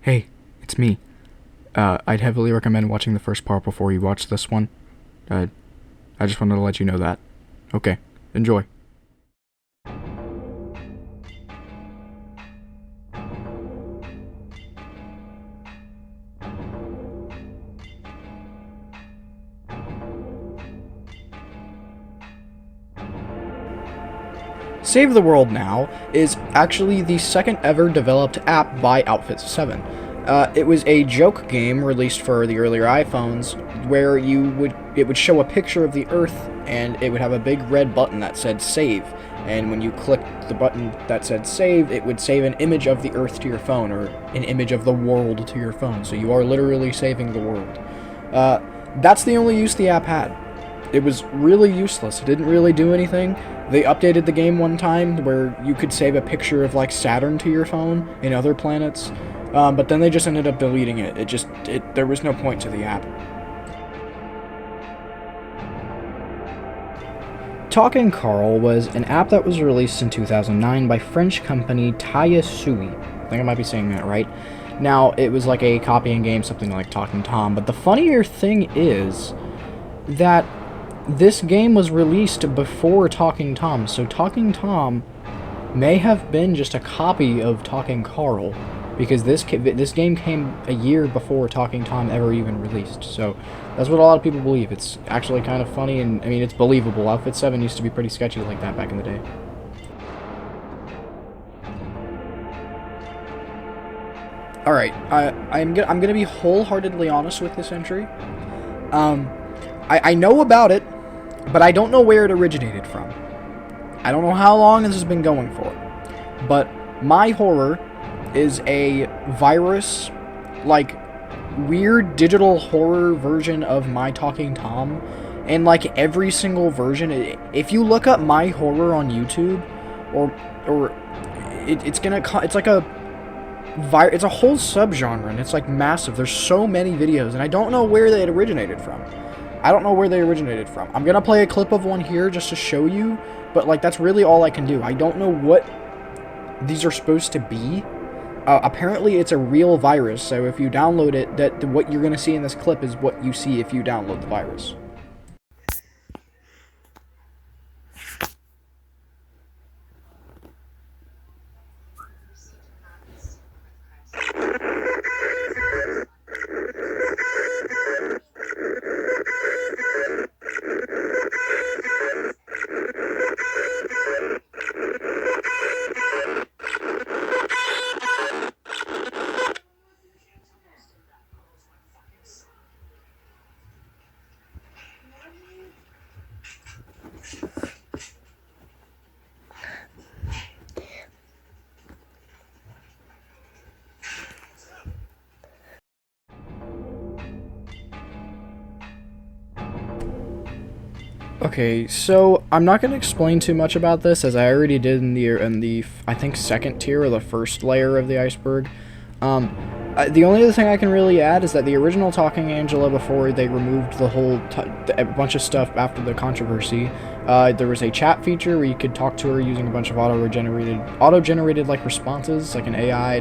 Hey, it's me. I'd heavily recommend watching the first part before you watch this one. Uh, I just wanted to let you know that. Okay, enjoy. Save the World Now is actually the second ever developed app by Outfit 7. It was a joke game released for the earlier iPhones where it would show a picture of the Earth and it would have a big red button that said save. And when you clicked the button that said save, it would save an image of the Earth to your phone or an image of the world to your phone. So you are literally saving the world. That's the only use the app had. It was really useless. It didn't really do anything. They updated the game one time where you could save a picture of like Saturn to your phone and other planets, but then they just ended up deleting it. There was no point to the app. Talking Carl was an app that was released in 2009 by French company Taiyasui. I think I might be saying that right. Now, it was like a copying game, something like Talking Tom, but the funnier thing is that this game was released before Talking Tom, so Talking Tom may have been just a copy of Talking Carl, because this game came a year before Talking Tom ever even released. So that's what a lot of people believe. It's actually kind of funny, and I mean, it's believable. Outfit 7 used to be pretty sketchy like that back in the day. Alright, I'm gonna be wholeheartedly honest with this entry. I know about it, but I don't know where it originated from. I don't know how long this has been going for. But My Horror is a virus, like, weird digital horror version of My Talking Tom. And, like, every single version, if you look up My Horror on YouTube, it's like it's a whole subgenre, and it's, like, massive. There's so many videos, and I don't know where they originated from. I'm gonna play a clip of one here just to show you, but like that's really all I can do. I don't know what these are supposed to be. Apparently it's a real virus, so if you download it, what you're gonna see in this clip is what you see if you download the virus. Okay, so I'm not going to explain too much about this, as I already did in the I think second tier or the first layer of the iceberg. The only other thing I can really add is that the original Talking Angela, before they removed the whole a bunch of stuff after the controversy, there was a chat feature where you could talk to her using a bunch of auto-generated like responses, like an AI.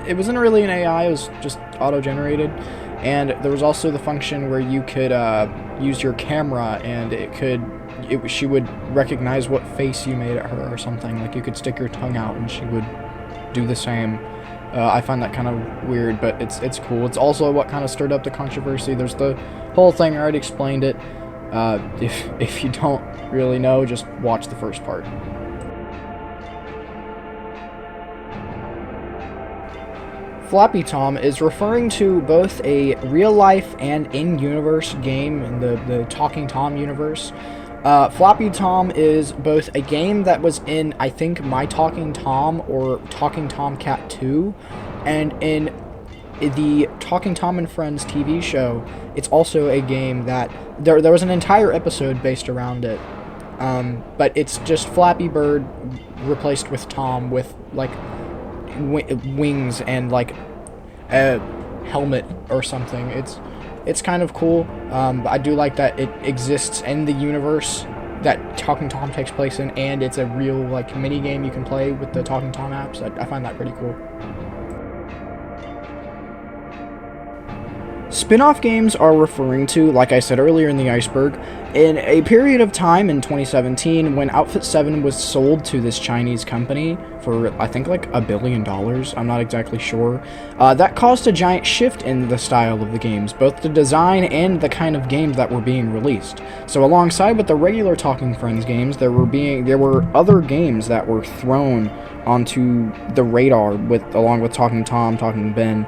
It wasn't really an AI, it was just auto-generated. And there was also the function where you could use your camera, and she would recognize what face you made at her or something. Like you could stick your tongue out and she would do the same. I find that kind of weird, but it's cool. It's also what kind of stirred up the controversy. There's the whole thing. I already explained it. If you don't really know, just watch the first part. Floppy Tom is referring to both a real-life and in-universe game in the Talking Tom universe. Floppy Tom is both a game that was in, I think, My Talking Tom or Talking Tomcat 2, and in the Talking Tom and Friends TV show, it's also a game that there was an entire episode based around it. But it's just Flappy Bird replaced with Tom with, like, wings and like a helmet or something. It's kind of cool. But I do like that it exists in the universe that Talking Tom takes place in, and it's a real like mini game you can play with the Talking Tom apps. I find that pretty cool. Spin-off games are referring to, like I said earlier in the Iceberg, in a period of time in 2017 when Outfit 7 was sold to this Chinese company for, I think, like $1 billion. I'm not exactly sure. That caused a giant shift in the style of the games, both the design and the kind of games that were being released. So alongside with the regular Talking Friends games, there were other games that were thrown onto the radar along with Talking Tom, Talking Ben,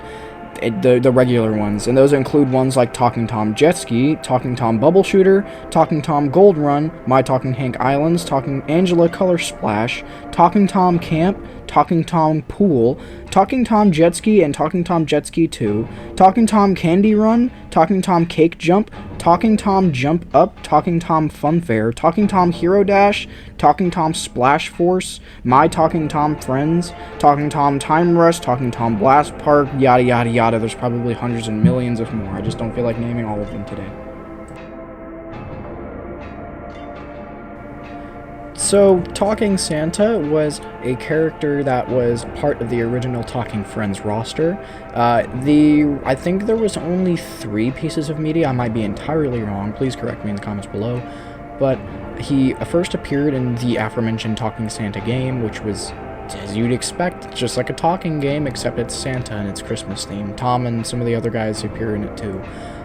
the regular ones, and those include ones like Talking Tom Jet Ski, Talking Tom Bubble Shooter, Talking Tom Gold Run, My Talking Hank Islands, Talking Angela Color Splash, Talking Tom Camp, Talking Tom Pool, Talking Tom Jet Ski and Talking Tom Jet Ski 2, Talking Tom Candy Run, Talking Tom Cake Jump, Talking Tom Jump Up, Talking Tom Funfair, Talking Tom Hero Dash, Talking Tom Splash Force, My Talking Tom Friends, Talking Tom Time Rush, Talking Tom Blast Park, yada yada yada. There's probably hundreds and millions of more. I just don't feel like naming all of them today. So, Talking Santa was a character that was part of the original Talking Friends roster. I think there was only 3 pieces of media. I might be entirely wrong. Please correct me in the comments below. But he first appeared in the aforementioned Talking Santa game, which was, as you'd expect, just like a talking game, except it's Santa and it's Christmas themed. Tom and some of the other guys appear in it too.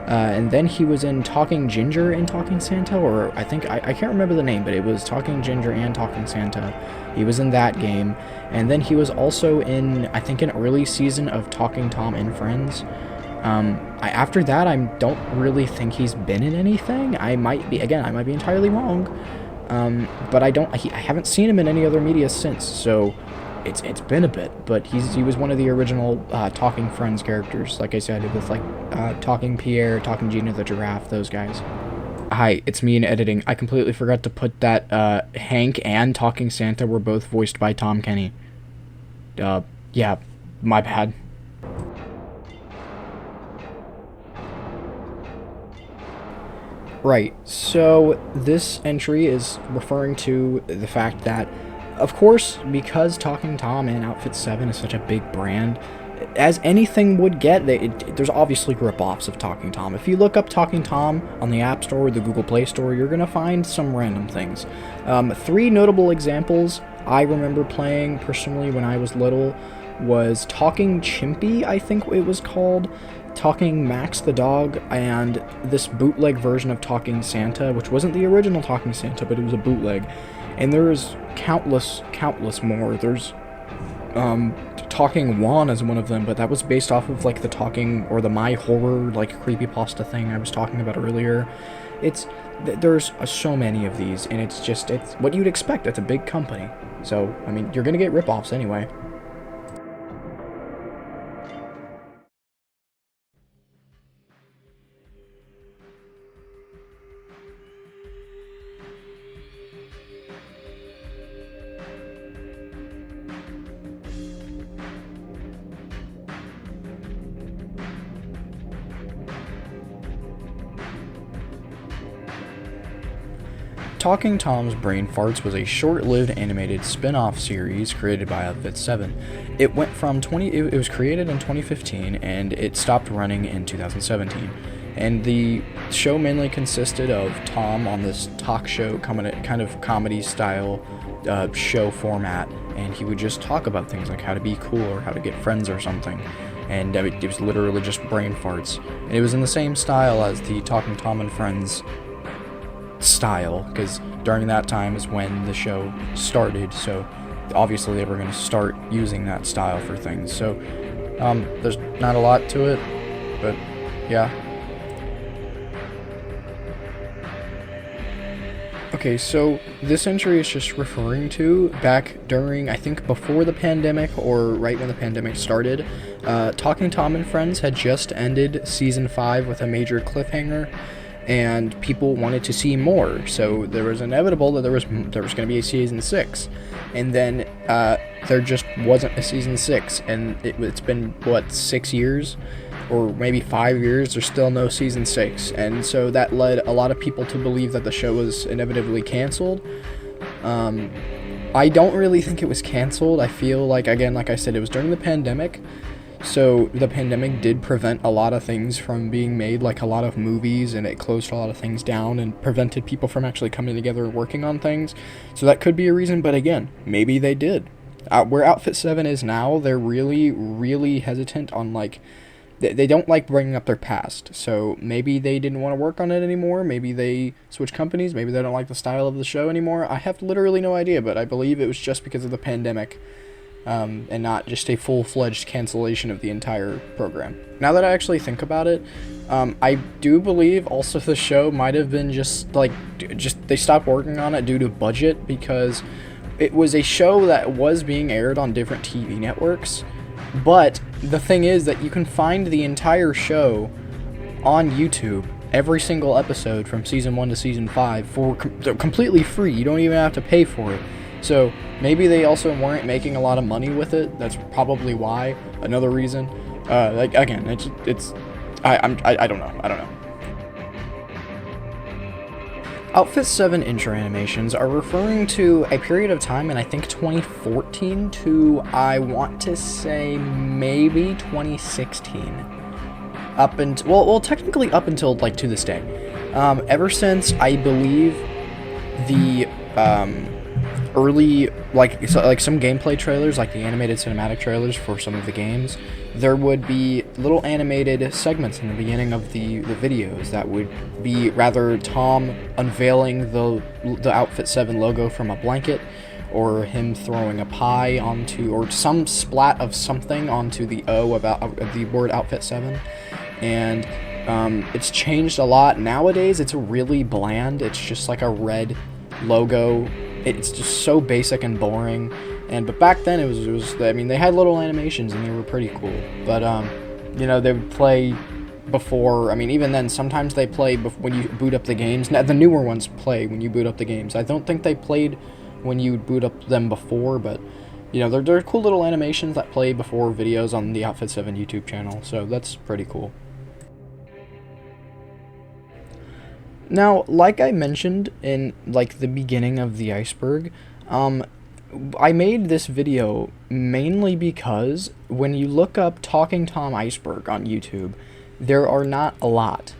And then he was in Talking Ginger and Talking Santa, or I think, I can't remember the name, but it was Talking Ginger and Talking Santa. He was in that game. And then he was also in, I think, an early season of Talking Tom and Friends. After that, I don't really think he's been in anything. I might be entirely wrong. But I haven't seen him in any other media since, so it's been a bit, but he was one of the original Talking Friends characters, like I said, with like Talking Pierre, Talking Gina the Giraffe, those guys. Hi, it's me in editing. I completely forgot to put that Hank and Talking Santa were both voiced by Tom Kenny. Yeah, my bad. Right, so this entry is referring to the fact that, of course, because Talking Tom and Outfit 7 is such a big brand, as anything would get, there's obviously rip-offs of Talking Tom. If you look up Talking Tom on the App Store or the Google Play Store, you're going to find some random things. 3 notable examples I remember playing personally when I was little was Talking Chimpy, I think it was called, Talking Max the Dog, and this bootleg version of Talking Santa, which wasn't the original Talking Santa, but it was a bootleg. And there's countless more. There's Talking Juan is one of them, but that was based off of like the Talking or the My Horror like creepypasta thing I was talking about earlier. There's so many of these, and it's what you'd expect. It's a big company, so I mean, you're gonna get ripoffs anyway. Talking Tom's Brain Farts was a short-lived animated spin-off series created by Outfit 7. It was created in 2015 and it stopped running in 2017. And the show mainly consisted of Tom on this talk show, kind of comedy style show format, and he would just talk about things like how to be cool or how to get friends or something. And it was literally just brain farts. And it was in the same style as the Talking Tom and Friends style, because during that time is when the show started, so obviously they were going to start using that style for things. So there's not a lot to it, but yeah. Okay, so this entry is just referring to back during, I think before the pandemic or right when the pandemic started, Talking Tom and Friends had just ended season 5 with a major cliffhanger, and people wanted to see more, so there was inevitable that there was going to be a season 6, and then there just wasn't a season 6, and it's been, what, 6 years? Or maybe 5 years, there's still no season 6, and so that led a lot of people to believe that the show was inevitably canceled. I don't really think it was canceled. I feel like, again, like I said, it was during the pandemic, So the pandemic did prevent a lot of things from being made, like a lot of movies, and it closed a lot of things down and prevented people from actually coming together and working on things. So that could be a reason, but again, maybe they did. Where Outfit 7 is now, they're really, really hesitant on, like, they don't like bringing up their past. So maybe they didn't want to work on it anymore. Maybe they switched companies. Maybe they don't like the style of the show anymore. I have literally no idea, but I believe it was just because of the pandemic. And not just a full-fledged cancellation of the entire program. Now that I actually think about it, I do believe also the show might have been just they stopped working on it due to budget, because it was a show that was being aired on different TV networks, but the thing is that you can find the entire show on YouTube, every single episode from season 1 to season 5 for completely free. You don't even have to pay for it. So maybe they also weren't making a lot of money with it. That's probably why. Another reason. Again, I don't know. Outfit 7 intro animations are referring to a period of time in, I think, 2014 to, I want to say, maybe 2016. Technically up until, like, to this day. Ever since, I believe, the, early, some gameplay trailers, like the animated cinematic trailers for some of the games, there would be little animated segments in the beginning of the videos that would be rather Tom unveiling the Outfit 7 logo from a blanket, or him throwing a pie onto, or some splat of something onto the O about the word Outfit 7. And it's changed a lot. Nowadays, it's really bland. It's just like a red logo. It's just so basic and boring. But back then it was I mean, they had little animations and they were pretty cool. But they would play before. I mean, even then, sometimes they play when you boot up the games. Now, the newer ones play when you boot up the games. I don't think they played when you boot up them before, but they're cool little animations that play before videos on the Outfit 7 YouTube channel. So that's pretty cool. Now, like I mentioned in, the beginning of the Iceberg, I made this video mainly because when you look up Talking Tom Iceberg on YouTube, there are not a lot.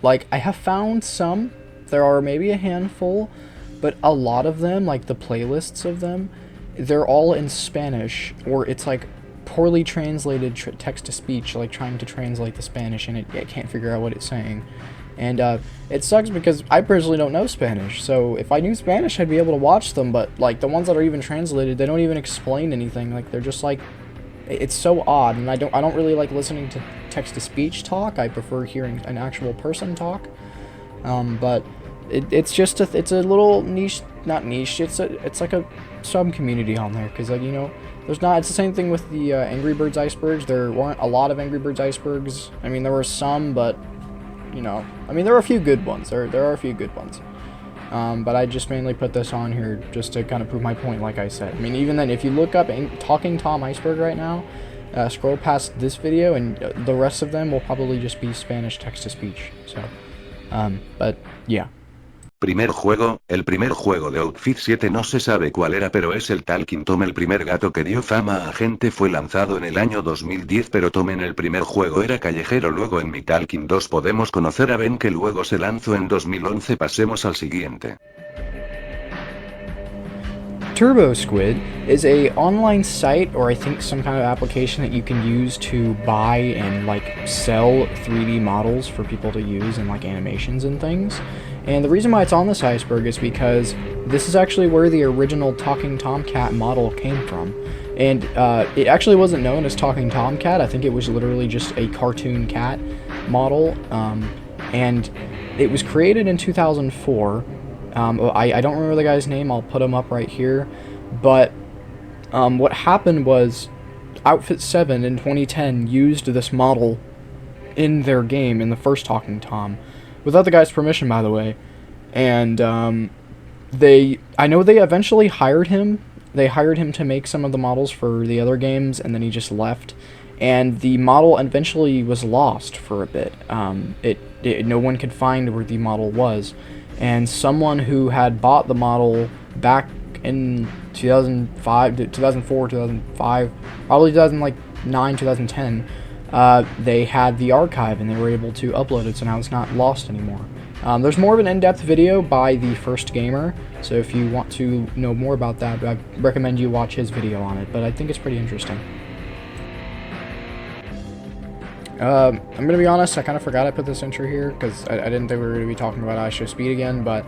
I have found some, there are maybe a handful, but a lot of them, the playlists of them, they're all in Spanish, or it's, poorly translated text-to-speech, trying to translate the Spanish, and it can't figure out what it's saying. And it sucks because I personally don't know Spanish, so if I knew Spanish, I'd be able to watch them, but, the ones that are even translated, they don't even explain anything. They're just, it's so odd, and I don't really like listening to text-to-speech talk. I prefer hearing an actual person talk. But it's just it's a little niche, not niche, it's like a sub-community on there, because, there's not, it's the same thing with the Angry Birds Icebergs. There weren't a lot of Angry Birds Icebergs. I mean, there were some, but there are a few good ones. There are a few good ones. But I just mainly put this on here just to kind of prove my point, like I said. I mean, even then, if you look up Talking Tom Iceberg right now, scroll past this video, and the rest of them will probably just be Spanish text-to-speech. So, but, yeah. El primer juego de Outfit 7 no se sabe cuál era, pero es el Talking Tom. El primer gato que dio fama a gente fue lanzado en el año 2010, pero Tom en el primer juego era callejero. Luego en mi Talking 2 podemos conocer a Ben, que luego se lanzó en 2011. Pasemos al siguiente. TurboSquid is a online site, or I think some kind of application that you can use to buy and sell 3D models for people to use in animations and things. And the reason why it's on this iceberg is because this is actually where the original Talking Tomcat model came from. And it actually wasn't known as Talking Tomcat. I think it was literally just a cartoon cat model. And it was created in 2004. I don't remember the guy's name. I'll put him up right here. But what happened was Outfit 7 in 2010 used this model in their game, in the first Talking Tom, without the guy's permission, by the way. And I know they eventually hired him. They hired him to make some of the models for the other games, and then he just left. And the model eventually was lost for a bit. No one could find where the model was. And someone who had bought the model back in 2004, 2005, probably 2009, 2010, they had the archive and they were able to upload it, so now it's not lost anymore. There's more of an in-depth video by the First Gamer, so if you want to know more about that, I recommend you watch his video on it, but I think it's pretty interesting. I'm going to be honest, I kind of forgot I put this intro here, because I didn't think we were going to be talking about IShowSpeed again, but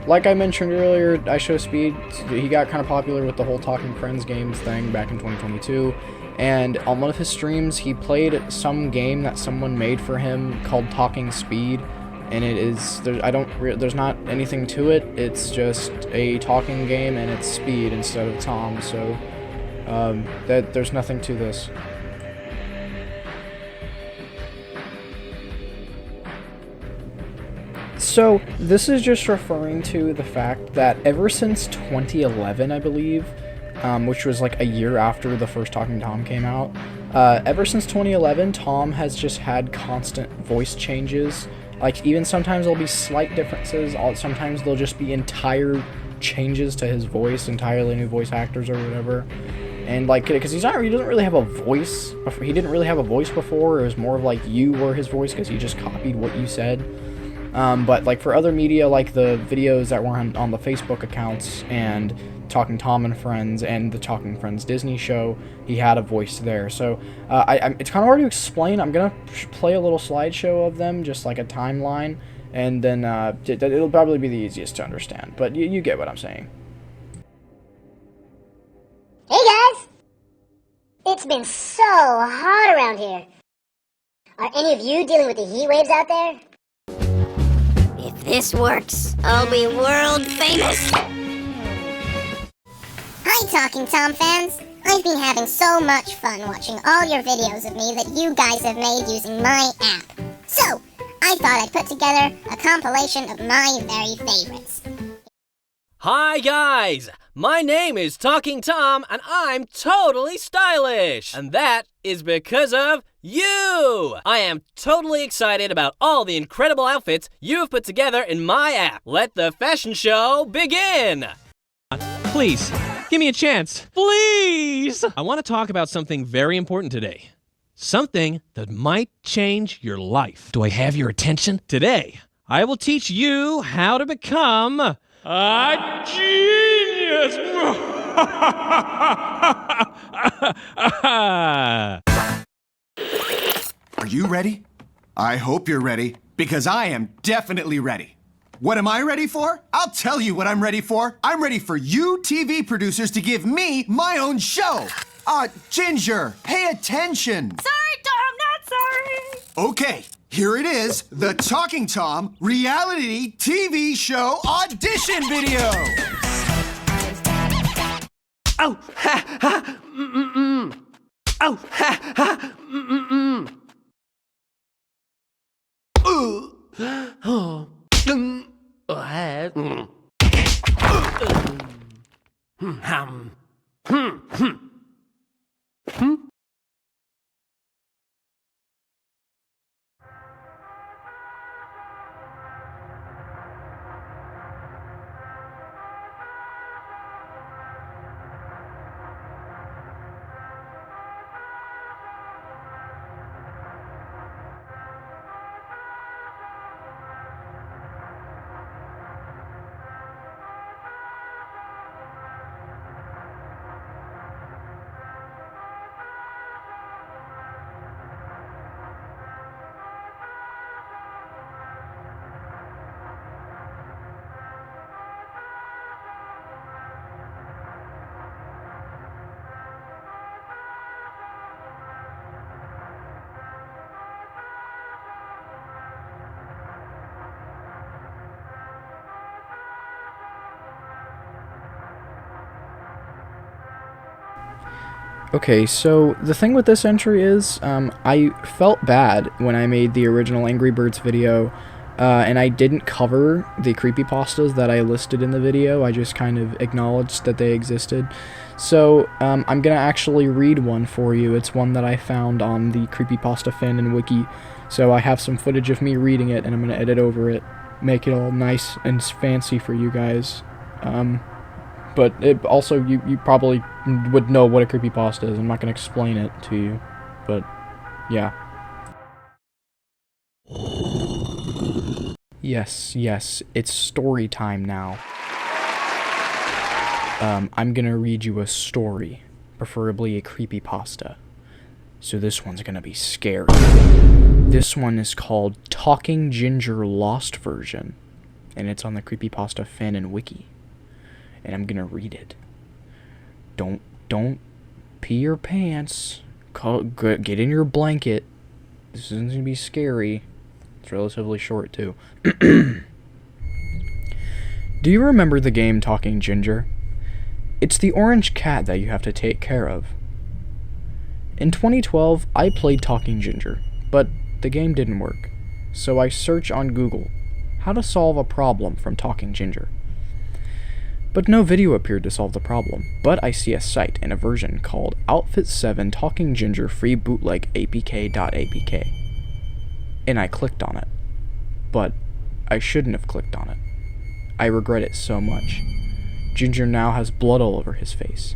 like I mentioned earlier, IShowSpeed, he got kind of popular with the whole Talking Friends games thing back in 2022, and on one of his streams, he played some game that someone made for him called Talking Speed, and it is, there's not anything to it, it's just a talking game, and it's Speed instead of Tom, so there's nothing to this. So, this is just referring to the fact that ever since 2011, I believe, which was like a year after the first Talking Tom came out, ever since 2011, Tom has just had constant voice changes. Like, even sometimes there'll be slight differences, sometimes there'll just be entire changes to his voice, entirely new voice actors or whatever. And, like, because he doesn't really have a voice, he didn't really have a voice before, it was more of like you were his voice because he just copied what you said. But like for other media, like the videos that were on the Facebook accounts and Talking Tom and Friends and the Talking Friends Disney show, he had a voice there. So it's kind of hard to explain. I'm gonna play a little slideshow of them, just like a timeline, and then it'll probably be the easiest to understand. But you get what I'm saying. Hey guys! It's been so hot around here. Are any of you dealing with the heat waves out there? If this works, I'll be world famous! Hi Talking Tom fans! I've been having so much fun watching all your videos of me that you guys have made using my app. So, I thought I'd put together a compilation of my very favorites. Hi guys! My name is Talking Tom and I'm totally stylish! And that is because of you! I am totally excited about all the incredible outfits you've put together in my app. Let the fashion show begin! Please, give me a chance. Please! I want to talk about something very important today. Something that might change your life. Do I have your attention? Today, I will teach you how to become a genius! Are you ready? I hope you're ready, because I am definitely ready. What am I ready for? I'll tell you what I'm ready for. I'm ready for you TV producers to give me my own show. Ginger, pay attention. Sorry, Tom, not sorry. Okay, here it is, the Talking Tom reality TV show audition video. Oh, ha, ha, Oh, ha, ha, Oh. Okay, so the thing with this entry is, I felt bad when I made the original Angry Birds video, and I didn't cover the creepypastas that I listed in the video. I just kind of acknowledged that they existed. So, I'm gonna actually read one for you. It's one that I found on the Creepypasta Fandom Wiki. So I have some footage of me reading it, and I'm gonna edit over it, make it all nice and fancy for you guys. But also, you probably would know what a creepypasta is. I'm not going to explain it to you, but yeah. Yes, it's story time now. I'm going to read you a story, preferably a creepypasta. So this one's going to be scary. This one is called Talking Ginger Lost Version, and it's on the creepypasta fan and wiki. And I'm gonna read it. Don't pee your pants. Get in your blanket. This isn't gonna be scary. It's relatively short too. Do you remember the game Talking Ginger? It's the orange cat that you have to take care of. In 2012, I played Talking Ginger, but the game didn't work. So I search on Google, how to solve a problem from Talking Ginger. But no video appeared to solve the problem, but I see a site and a version called Outfit 7 Talking Ginger Free Bootleg APK.apk. And I clicked on it. But I shouldn't have clicked on it. I regret it so much. Ginger now has blood all over his face.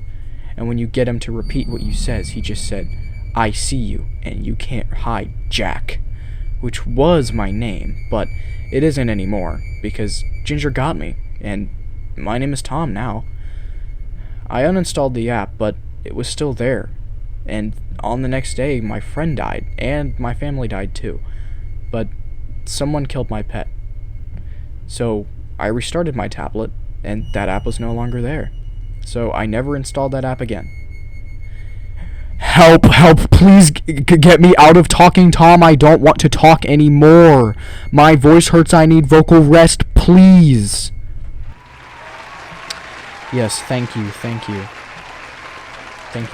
And when you get him to repeat what you says, he just said, "I see you, and you can't hide, Jack." Which was my name, but it isn't anymore, because Ginger got me, and my name is Tom now. I uninstalled the app, but it was still there. And on the next day, my friend died, and my family died too. But someone killed my pet. So I restarted my tablet, and that app was no longer there. So I never installed that app again. Help, please get me out of Talking Tom. I don't want to talk anymore. My voice hurts, I need vocal rest, please. Yes, thank you. Thank you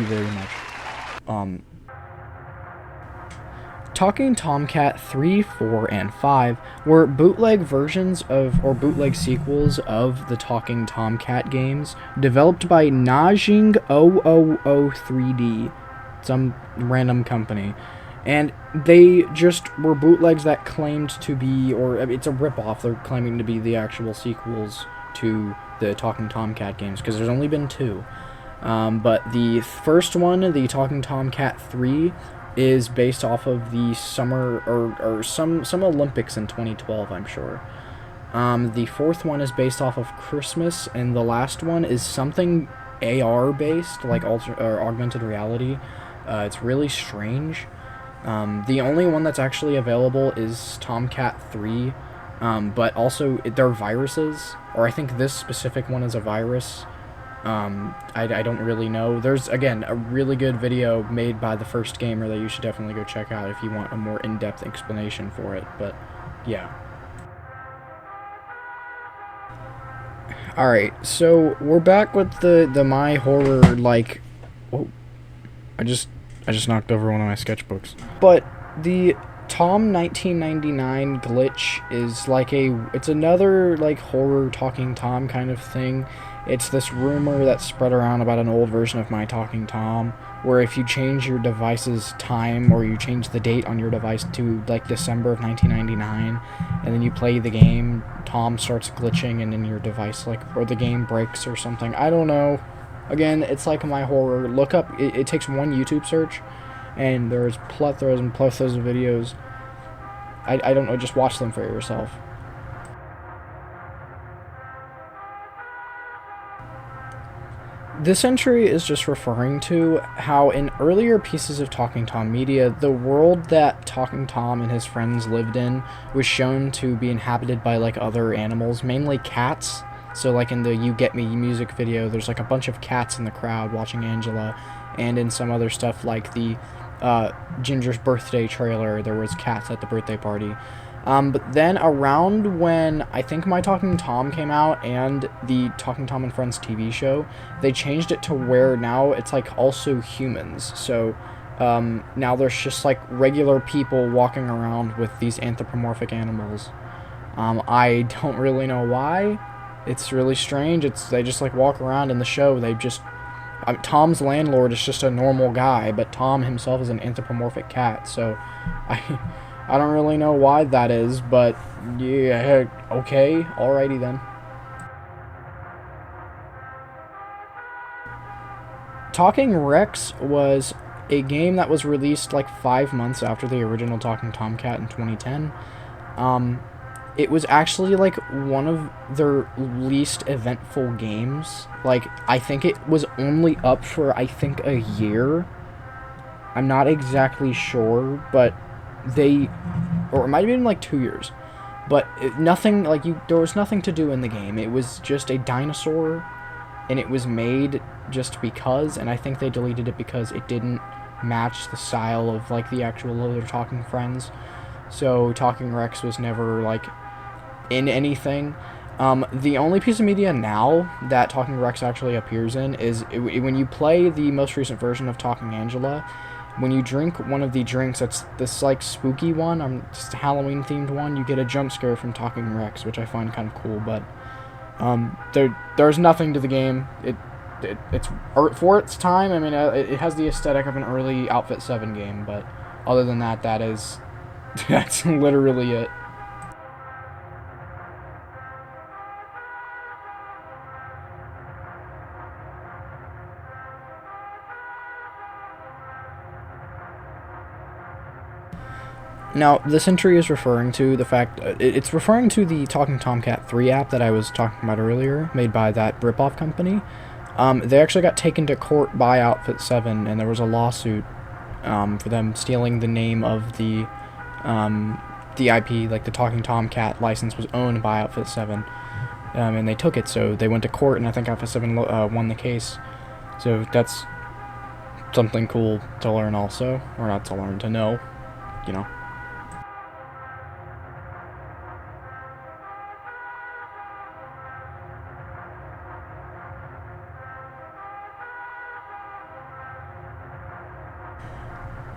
very much. Talking Tomcat 3, 4, and 5 were bootleg versions of, or bootleg sequels of the Talking Tomcat games, developed by Najing 000 some random company. And they just were bootlegs that claimed to be, or it's a ripoff, they're claiming to be the actual sequels to the Talking Tomcat games, because there's only been 2. But the first one, the Talking Tomcat 3, is based off of the summer, or some Olympics in 2012, I'm sure. The fourth one is based off of Christmas, and the last one is something AR-based, like augmented reality. It's really strange. The only one that's actually available is Tomcat 3, but also they're viruses, or I think this specific one is a virus. I don't really know. There's, again, a really good video made by the first gamer that you should definitely go check out if you want a more in-depth explanation for it, but yeah. Alright, so we're back with the my horror, like, whoa, I just knocked over one of my sketchbooks. But the Tom 1999 glitch is like it's another, like, horror Talking Tom kind of thing. It's this rumor that's spread around about an old version of My Talking Tom, where if you change your device's time, or you change the date on your device to, like, December of 1999, and then you play the game, Tom starts glitching, and then your device, like, or the game breaks or something. I don't know. Again, it's like my horror. Look up, it takes one YouTube search, and there's plethoras and plethoras of videos. I don't know, just watch them for yourself. This entry is just referring to how in earlier pieces of Talking Tom media, the world that Talking Tom and his friends lived in was shown to be inhabited by, like, other animals, mainly cats. So, like, in the You Get Me music video, there's, like, a bunch of cats in the crowd watching Angela, and in some other stuff, like the Ginger's birthday trailer, there was cats at the birthday party. But then around when I think My Talking Tom came out and the Talking Tom and Friends TV show, they changed it to where now it's, like, also humans. So now there's just, like, regular people walking around with these anthropomorphic animals. I don't really know why. It's really strange. They just, like, walk around in the show. They just... Tom's landlord is just a normal guy, but Tom himself is an anthropomorphic cat, so I don't really know why that is, but yeah, okay, alrighty then. Talking Rex was a game that was released like 5 months after the original Talking Tomcat in 2010. It was actually like one of their least eventful games. Like, I think it was only up for, I think, a year. I'm not exactly sure, but or it might have been like 2 years. But nothing, like, there was nothing to do in the game. It was just a dinosaur, and it was made just because, and I think they deleted it because it didn't match the style of, like, the actual other Talking Friends. So Talking Rex was never, like, in anything. The only piece of media now that Talking Rex actually appears in is when you play the most recent version of Talking Angela. When you drink one of the drinks that's this, like, spooky one, just a Halloween themed one, you get a jump scare from Talking Rex, which I find kind of cool. But there's nothing to the game. It's for its time. I mean, it has the aesthetic of an early Outfit 7 game, but other than that, that's literally it. Now, this entry is referring to the fact, it's referring to the Talking Tomcat 3 app that I was talking about earlier, made by that Ripoff company. They actually got taken to court by Outfit 7, and there was a lawsuit for them stealing the name of the IP, like the Talking Tomcat license was owned by Outfit 7, and they took it, so they went to court, and I think Outfit 7 won the case. So that's something cool to learn also, or not to learn, to know, you know.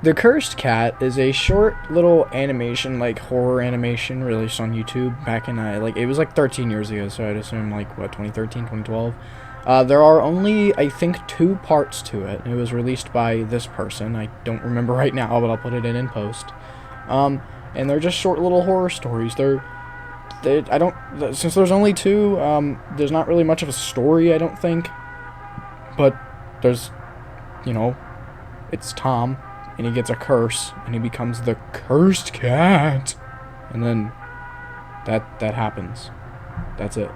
The Cursed Cat is a short little animation, like horror animation, released on YouTube back in, it was like 13 years ago, so I'd assume, like, what, 2013, 2012? There are only, I think, 2 parts to it. It was released by this person. I don't remember right now, but I'll put it in post. And they're just short little horror stories. Since there's only 2, there's not really much of a story, I don't think. But there's, it's Tom. And he gets a curse, and he becomes the Cursed Cat. And then that happens. That's it.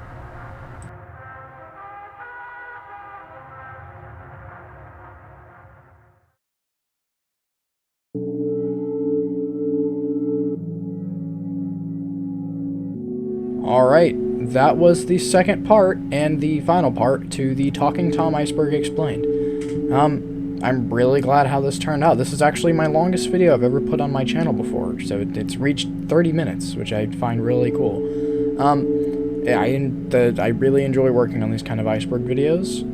Alright, that was the second part and the final part to the Talking Tom Iceberg Explained. I'm really glad how this turned out. This is actually my longest video I've ever put on my channel before, so it's reached 30 minutes, which I find really cool. I really enjoy working on these kind of Iceberg videos.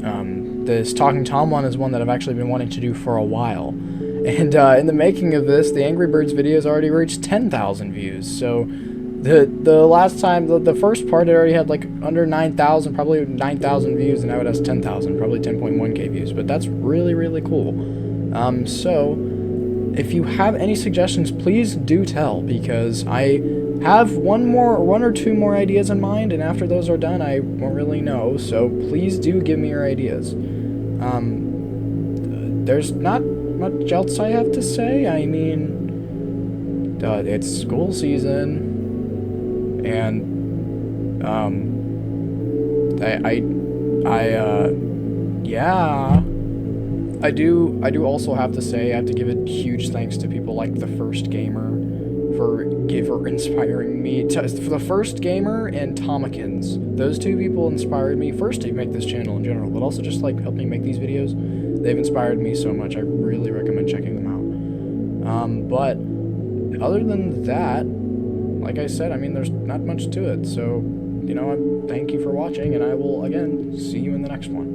This Talking Tom one is one that I've actually been wanting to do for a while. And in the making of this, the Angry Birds video has already reached 10,000 views, so the last time, the first part, it already had like under 9,000, probably 9,000 views, and now it has 10,000, probably 10.1k views, but that's really, really cool. So, if you have any suggestions, please do tell, because I have one or two more ideas in mind, and after those are done, I won't really know, so please do give me your ideas. There's not much else I have to say. I mean, it's school season. And, yeah. I do also have to say, I have to give a huge thanks to people like The First Gamer for inspiring me, for The First Gamer and Tomikins. Those 2 people inspired me, first to make this channel in general, but also just, like, help me make these videos. They've inspired me so much, I really recommend checking them out. But, other than that, like I said, I mean, there's not much to it, so, thank you for watching, and I will, again, see you in the next one.